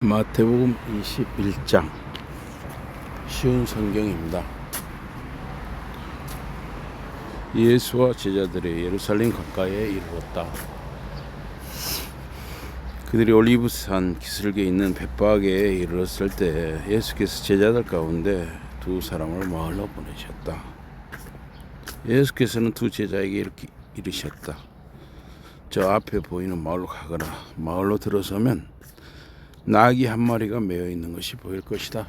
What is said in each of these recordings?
마태복음 21장 쉬운 성경입니다. 예수와 제자들이 예루살렘 가까이에 이르렀다. 그들이 올리브산 기슭에 있는 벳바게에 이르렀을 때 예수께서 제자들 가운데 두 사람을 마을로 보내셨다. 예수께서는 두 제자에게 이렇게 이르셨다. 저 앞에 보이는 마을로 가거라. 마을로 들어서면 나귀 한 마리가 메어 있는 것이 보일 것이다.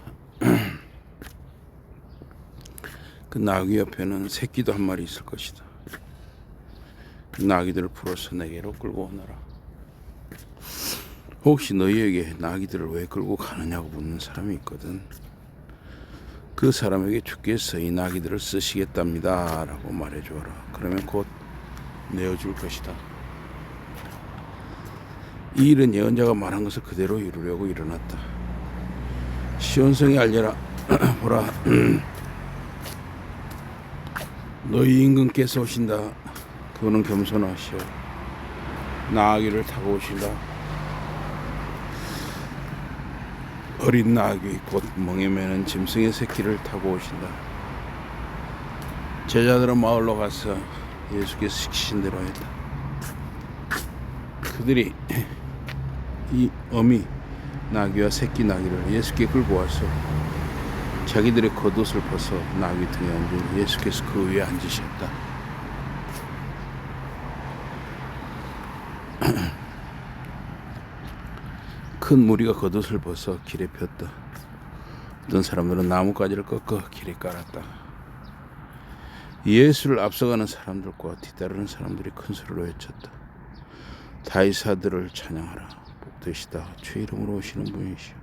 그 나귀 옆에는 새끼도 한 마리 있을 것이다. 그 나귀들을 풀어서 내게로 끌고 오너라. 혹시 너희에게 나귀들을 왜 끌고 가느냐고 묻는 사람이 있거든. 그 사람에게 주께서 이 나귀들을 쓰시겠답니다 라고 말해주어라. 그러면 곧 내어줄 것이다. 이 일은 예언자가 말한 것을 그대로 이루려고 일어났다. 시온성에 알려라. 보라, 너희 임금께서 오신다. 그분은 겸손하시오. 나귀를 타고 오신다. 어린 나귀 곧 멍에 매는 짐승의 새끼를 타고 오신다. 제자들은 마을로 가서 예수께서 시키신 대로 했다. 그들이 이 어미 나귀와 새끼 나귀를 예수께 끌고 와서 자기들의 겉옷을 벗어 나귀 등에 앉은 예수께서 그 위에 앉으셨다. 큰 무리가 겉옷을 벗어 길에 폈다. 어떤 사람들은 나뭇가지를 꺾어 길에 깔았다. 예수를 앞서가는 사람들과 뒤따르는 사람들이 큰 소리로 외쳤다. 다윗의 아들을 찬양하라. 복되시다. 주의 이름으로 오시는 분이시오.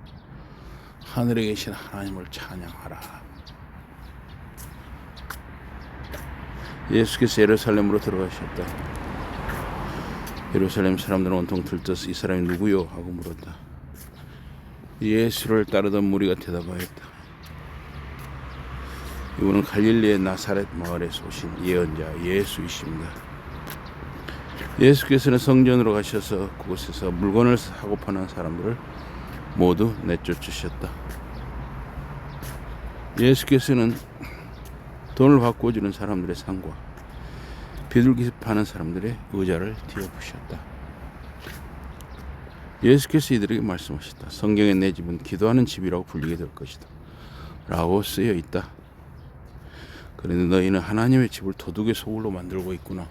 하늘에 계신 하나님을 찬양하라. 예수께서 예루살렘으로 들어가셨다. 예루살렘 사람들은 온통 들떠서 이 사람이 누구요? 하고 물었다. 예수를 따르던 무리가 대답하였다. 이분은 갈릴리의 나사렛 마을에서 오신 예언자 예수이십니다. 예수께서는 성전으로 가셔서 그곳에서 물건을 사고 파는 사람들을 모두 내쫓으셨다. 예수께서는 돈을 받고 주는 사람들의 상과 비둘기 파는 사람들의 의자를 뒤엎으셨다. 예수께서 이들에게 말씀하셨다. 성경에 내 집은 기도하는 집이라고 불리게 될 것이다 라고 쓰여 있다. 그런데 너희는 하나님의 집을 도둑의 소굴로 만들고 있구나.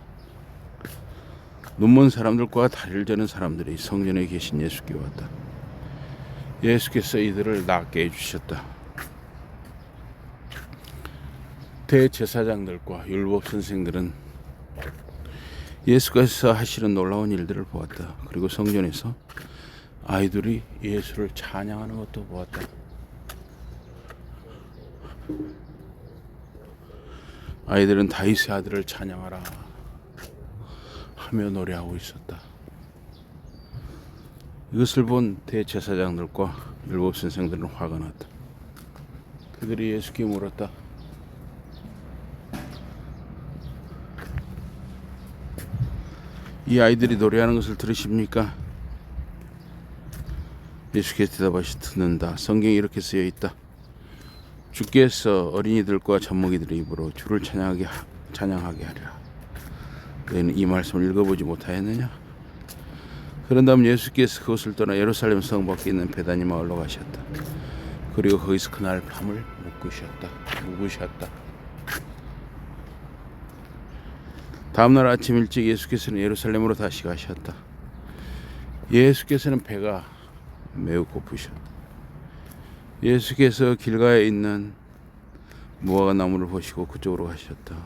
눈먼 사람들과 다리를 저는 사람들이 성전에 계신 예수께 왔다. 예수께서 이들을 낫게 해주셨다. 대제사장들과 율법 선생들은 예수께서 하시는 놀라운 일들을 보았다. 그리고 성전에서 아이들이 예수를 찬양하는 것도 보았다. 아이들은 다윗의 아들을 찬양하라 하며 노래하고 있었다. 이것을 본 대제사장들과 율법 선생들은 화가 났다. 그들이 예수께 물었다. 이 아이들이 노래하는 것을 들으십니까? 예수께서 대답하시 듣는다. 성경에 이렇게 쓰여 있다. 주께서 어린이들과 젖먹이들의 입으로 주를 찬양하게 하리라. 너희는 이 말씀을 읽어보지 못하였느냐? 그런 다음 예수께서 그것을 떠나 예루살렘 성 밖에 있는 베다니 마을로 가셨다. 그리고 거기서 그날 밤을 묵으셨다. 다음날 아침 일찍 예수께서는 예루살렘으로 다시 가셨다. 예수께서는 배가 매우 고프셨다. 예수께서 길가에 있는 무화과 나무를 보시고 그쪽으로 가셨다.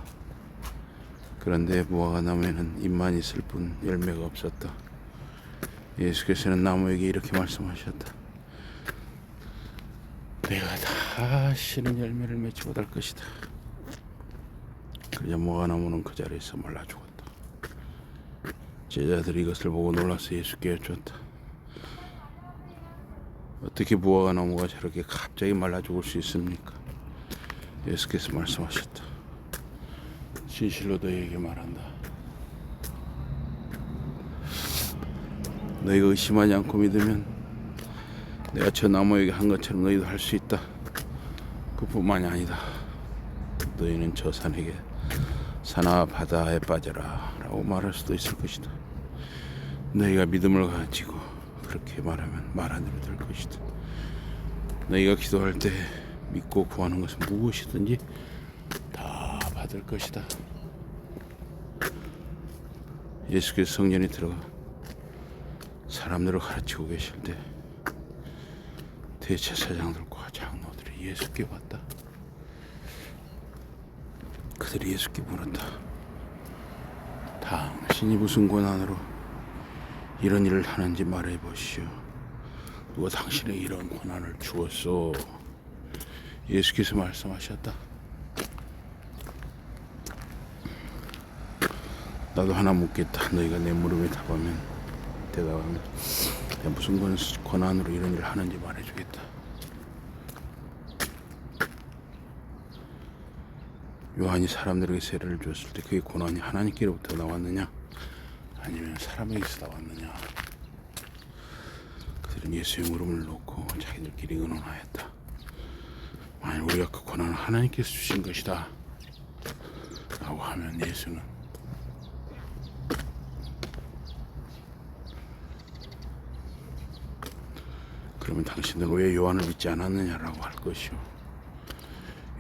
그런데 무화과 나무에는 잎만 있을 뿐 열매가 없었다. 예수께서는 나무에게 이렇게 말씀하셨다. 내가 다시는 열매를 맺지 못할 것이다. 그러자 무화과 나무는 그 자리에서 말라 죽었다. 제자들이 이것을 보고 놀라서 예수께 여쭈었다. 어떻게 무화과 나무가 저렇게 갑자기 말라 죽을 수 있습니까? 예수께서 말씀하셨다. 진실로 너희에게 말한다. 너희가 의심하지 않고 믿으면 내가 저 나무에게 한 것처럼 너희도 할 수 있다. 그뿐만이 아니다. 너희는 저 산에게 산아 바다에 빠져라 라고 말할 수도 있을 것이다. 너희가 믿음을 가지고 그렇게 말하면 말 안 해도 될 것이다. 너희가 기도할 때 믿고 구하는 것은 무엇이든지 다 받을 것이다. 예수께서 성전에 들어가 사람들을 가르치고 계실 때 대제사장들과 장로들이 예수께 왔다. 그들이 예수께 물었다. 당신이 무슨 권한으로 이런 일을 하는지 말해보시오. 누가 당신의 이런 권한을 주었소? 예수께서 말씀하셨다. 나도 하나 묻겠다. 너희가 내 물음에 대답하면 내가 무슨 권한으로 이런 일을 하는지 말해주겠다. 요한이 사람들에게 세례를 주었을 때 그의 권한이 하나님께로부터 나왔느냐 아니면 사람에게서 나왔느냐? 그들은 예수의 물음을 놓고 자기들끼리 의논하였다. 만약 우리가 그 권한을 하나님께서 주신 것이다 라고 하면 예수는 그러면 당신들은 왜 요한을 믿지 않았느냐라고 할 것이요.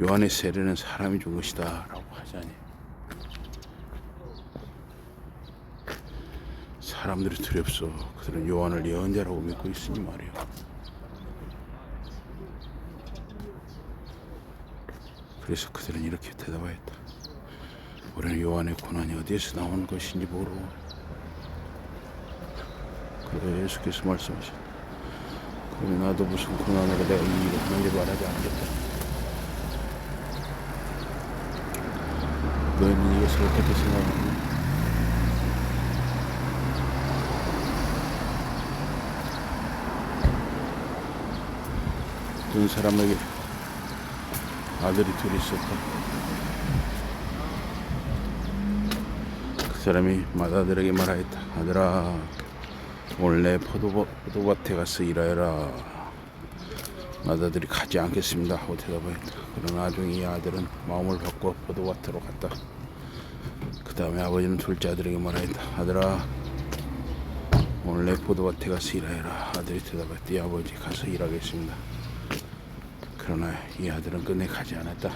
요한의 세례는 사람이 준 것이다 라고 하자니 사람들이 두렵소. 그들은 요한을 예언자라고 믿고 있으니 말이요. 그래서 그들은 이렇게 대답하였다. 우리는 요한의 고난이 어디에서 나오는 것인지 모르고. 그래 예수께서 말씀하셨다. 그러면 나도 무슨 고난으로 내가 이 일을 하는지 말하지 않겠다. 너희는 이것을 어떻게 생각하느냐? 어떤 사람에게 아들이 둘이 있었다. 그 사람이 맏아들에게 말하였다. 아들아, 오늘 내 포도밭에 가서 일하여라. 맏아들이 가지 않겠습니다 하고 대답하였다. 그러나 나중에 이 아들은 마음을 바꿔 포도밭으로 갔다. 그 다음에 아버지는 둘째 아들에게 말하였다. 아들아, 오늘 내 포도밭에 가서 일하여라. 아들이 대답했다. 이 아버지 가서 일하겠습니다. 그러나 이 아들은 끝내 가지 않았다.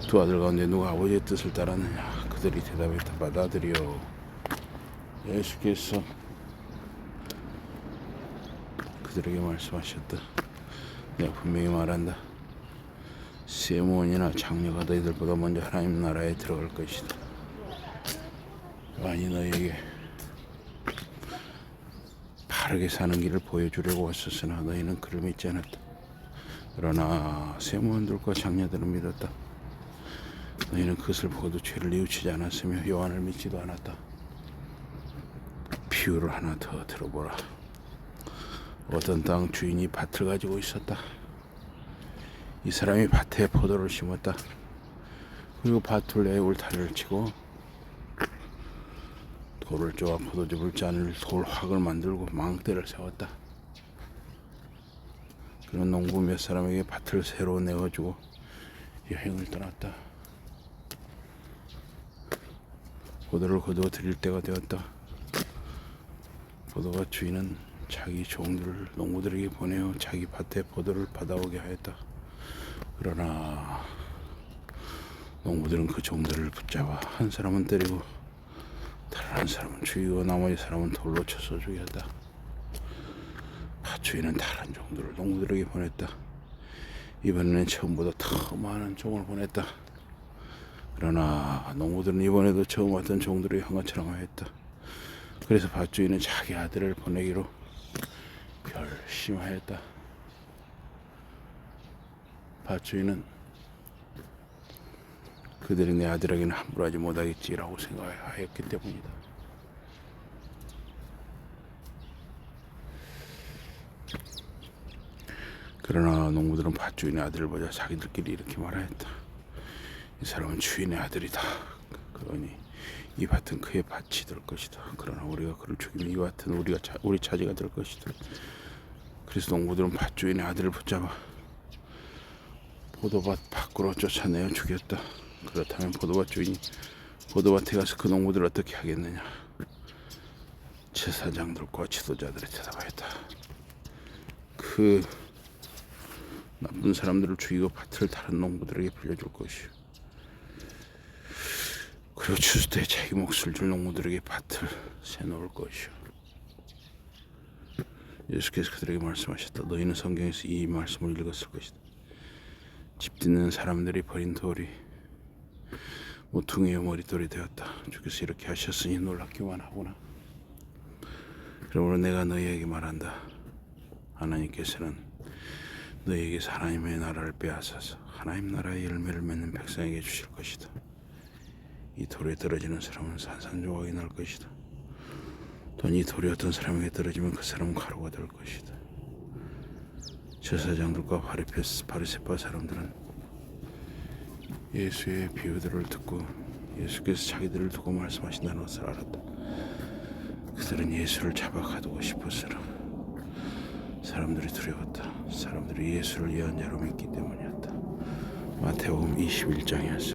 두 아들 가운데 누가 아버지의 뜻을 따랐느냐? 그들이 대답했다. 맏아들이요. 예수께서 그들에게 말씀하셨다. 내가 분명히 말한다. 세무원이나 장녀가 너희들보다 먼저 하나님 나라에 들어갈 것이다. 아니 너희에게 바르게 사는 길을 보여주려고 왔었으나 너희는 그를 믿지 않았다. 그러나 세무원들과 장녀들은 믿었다. 너희는 그것을 보고도 죄를 뉘우치지 않았으며 요한을 믿지도 않았다. 비유를 하나 더 들어보라. 어떤 땅 주인이 밭을 가지고 있었다. 이 사람이 밭에 포도를 심었다. 그리고 밭 둘레에 울타리를 치고 돌을 쪼아 포도즙을 짜낼 돌확을 만들고 망대를 세웠다. 그런 농부 몇 사람에게 밭을 새로 내어주고 여행을 떠났다. 포도를 거두어 드릴 때가 되었다. 포도밭 주인은 자기 종들을 농부들에게 보내어 자기 밭에 포도를 받아오게 하였다. 그러나 농부들은 그 종들을 붙잡아 한 사람은 때리고 다른 한 사람은 죽이고 나머지 사람은 돌로 쳐서 죽였다. 밭 주인은 다른 종들을 농부들에게 보냈다. 이번에는 처음보다 더 많은 종을 보냈다. 그러나 농부들은 이번에도 처음 왔던 종들을 한 것처럼 하였다. 그래서 밭 주인은 자기 아들을 보내기로 결심하였다. 밭 주인은 그들이 내 아들에게는 함부로 하지 못하겠지라고 생각하였기 때문이다. 그러나 농부들은 밭 주인의 아들을 보자 자기들끼리 이렇게 말하였다. 이 사람은 주인의 아들이다. 그러니 이 밭은 그의 밭이 될 것이다. 그러나 우리가 그를 죽이면 이 밭은 우리 차지가 될 것이다. 그래서 농부들은 밭주인의 아들을 붙잡아 포도밭 밖으로 쫓아내어 죽였다. 그렇다면 포도밭 주인이 포도밭에 가서 그 농부들을 어떻게 하겠느냐. 제사장들과 지도자들이 대답하였다. 그 나쁜 사람들을 죽이고 밭을 다른 농부들에게 빌려줄 것이요. 그리고 추수 때 자기 몫을 줄 농부들에게 밭을 세놓을 것이요. 예수께서 그들에게 말씀하셨다. 너희는 성경에서 이 말씀을 읽었을 것이다. 집 짓는 사람들이 버린 돌이 모퉁이의 머릿돌이 되었다. 주께서 이렇게 하셨으니 놀랍기만 하구나. 그러므로 내가 너희에게 말한다. 하나님께서는 너희에게서 하나님의 나라를 빼앗아서 하나님 나라의 열매를 맺는 백성에게 주실 것이다. 이 돌에 떨어지는 사람은 산산조각이 날 것이다. 또 이 돌이 어떤 사람에게 떨어지면 그 사람은 가루가 될 것이다. 제사장들과 바리새파 사람들은 예수의 비유들을 듣고 예수께서 자기들을 두고 말씀하신다는 것을 알았다. 그들은 예수를 잡아 가두고 싶었으나 사람들이 두려웠다. 사람들이 예수를 예언자로 믿기 때문이었다. 마태복음 21장이었습니다.